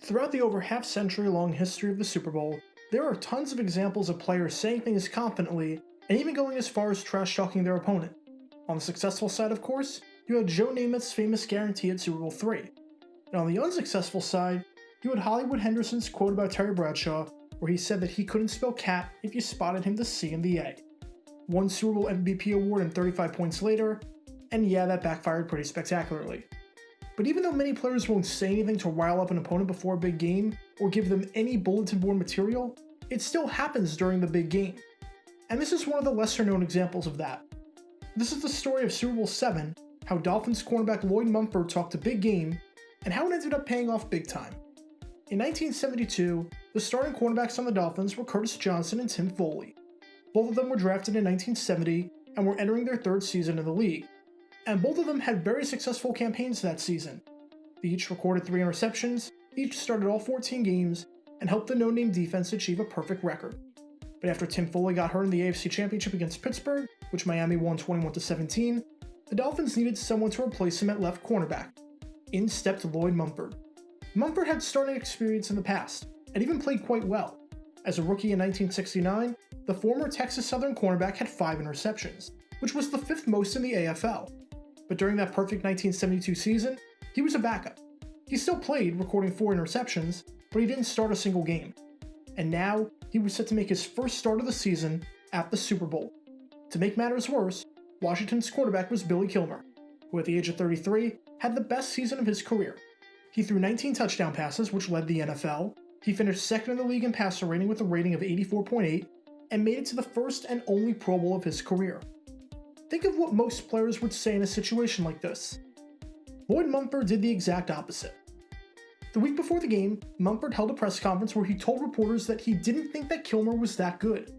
Throughout the over half-century-long history of the Super Bowl, there are tons of examples of players saying things confidently and even going as far as trash-talking their opponent. On the successful side, of course, you had Joe Namath's famous guarantee at Super Bowl III. And on the unsuccessful side, you had Hollywood Henderson's quote about Terry Bradshaw, where he said that he couldn't spell cat if you spotted him the C and the A. One Super Bowl MVP award and 35 points later, and yeah, that backfired pretty spectacularly. But even though many players won't say anything to rile up an opponent before a big game, or give them any bulletin board material, it still happens during the big game. And this is one of the lesser known examples of that. This is the story of Super Bowl VII, how Dolphins cornerback Lloyd Mumphord talked a big game, and how it ended up paying off big time. In 1972, the starting cornerbacks on the Dolphins were Curtis Johnson and Tim Foley. Both of them were drafted in 1970 and were entering their third season in the league. And both of them had very successful campaigns that season. They each recorded 3 interceptions, each started all 14 games, and helped the no-name defense achieve a perfect record. But after Tim Foley got hurt in the AFC Championship against Pittsburgh, which Miami won 21-17, the Dolphins needed someone to replace him at left cornerback. In stepped Lloyd Mumphord. Mumphord had starting experience in the past, and even played quite well. As a rookie in 1969, the former Texas Southern cornerback had 5 interceptions, which was the 5th most in the AFL. But during that perfect 1972 season, he was a backup. He still played, recording 4 interceptions, but he didn't start a single game. And now, he was set to make his first start of the season at the Super Bowl. To make matters worse, Washington's quarterback was Billy Kilmer, who at the age of 33 had the best season of his career. He threw 19 touchdown passes, which led the NFL. He finished second in the league in passer rating with a rating of 84.8, and made it to the first and only Pro Bowl of his career. Think of what most players would say in a situation like this. Lloyd Mumphord did the exact opposite. The week before the game, Mumphord held a press conference where he told reporters that he didn't think that Kilmer was that good.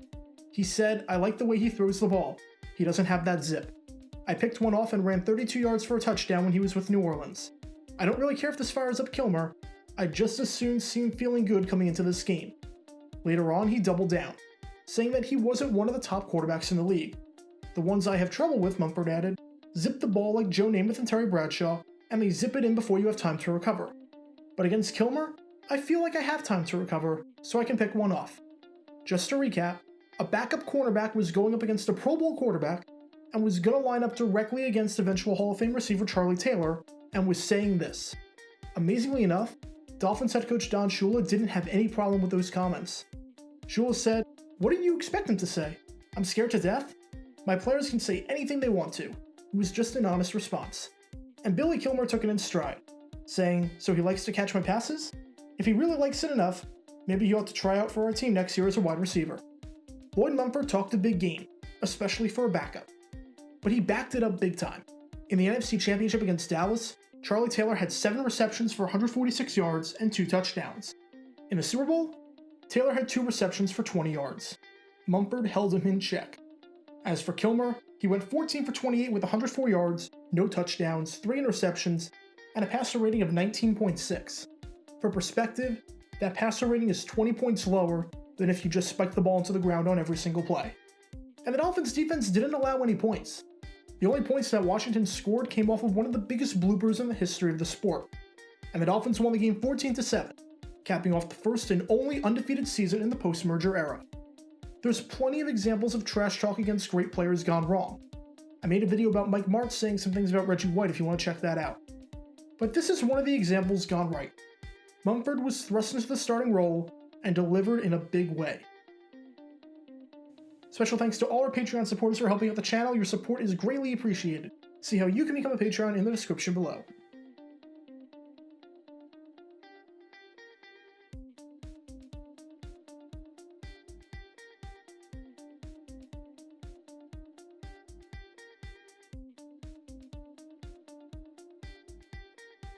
He said, "I like the way he throws the ball. He doesn't have that zip. I picked one off and ran 32 yards for a touchdown when he was with New Orleans. I don't really care if this fires up Kilmer. I'd just as soon see him feeling good coming into this game." Later on, he doubled down, saying that he wasn't one of the top quarterbacks in the league. "The ones I have trouble with," Mumphord added, "zip the ball like Joe Namath and Terry Bradshaw, and they zip it in before you have time to recover. But against Kilmer, I feel like I have time to recover, so I can pick one off." Just to recap, a backup cornerback was going up against a Pro Bowl quarterback and was going to line up directly against eventual Hall of Fame receiver Charlie Taylor, and was saying this. Amazingly enough, Dolphins head coach Don Shula didn't have any problem with those comments. Shula said, "What did you expect him to say? I'm scared to death? My players can say anything they want to." It was just an honest response. And Billy Kilmer took it in stride, saying, "So he likes to catch my passes? If he really likes it enough, maybe he ought to try out for our team next year as a wide receiver." Lloyd Mumphord talked a big game, especially for a backup. But he backed it up big time. In the NFC Championship against Dallas, Charlie Taylor had 7 receptions for 146 yards and 2 touchdowns. In the Super Bowl, Taylor had 2 receptions for 20 yards. Mumphord held him in check. As for Kilmer, he went 14 for 28 with 104 yards, no touchdowns, 3 interceptions, and a passer rating of 19.6. For perspective, that passer rating is 20 points lower than if you just spiked the ball into the ground on every single play. And the Dolphins defense didn't allow any points. The only points that Washington scored came off of one of the biggest bloopers in the history of the sport. And the Dolphins won the game 14-7, capping off the first and only undefeated season in the post-merger era. There's plenty of examples of trash talk against great players gone wrong. I made a video about Mike Martz saying some things about Reggie White if you want to check that out. But this is one of the examples gone right. Mumphord was thrust into the starting role and delivered in a big way. Special thanks to all our Patreon supporters for helping out the channel. Your support is greatly appreciated. See how you can become a Patreon in the description below.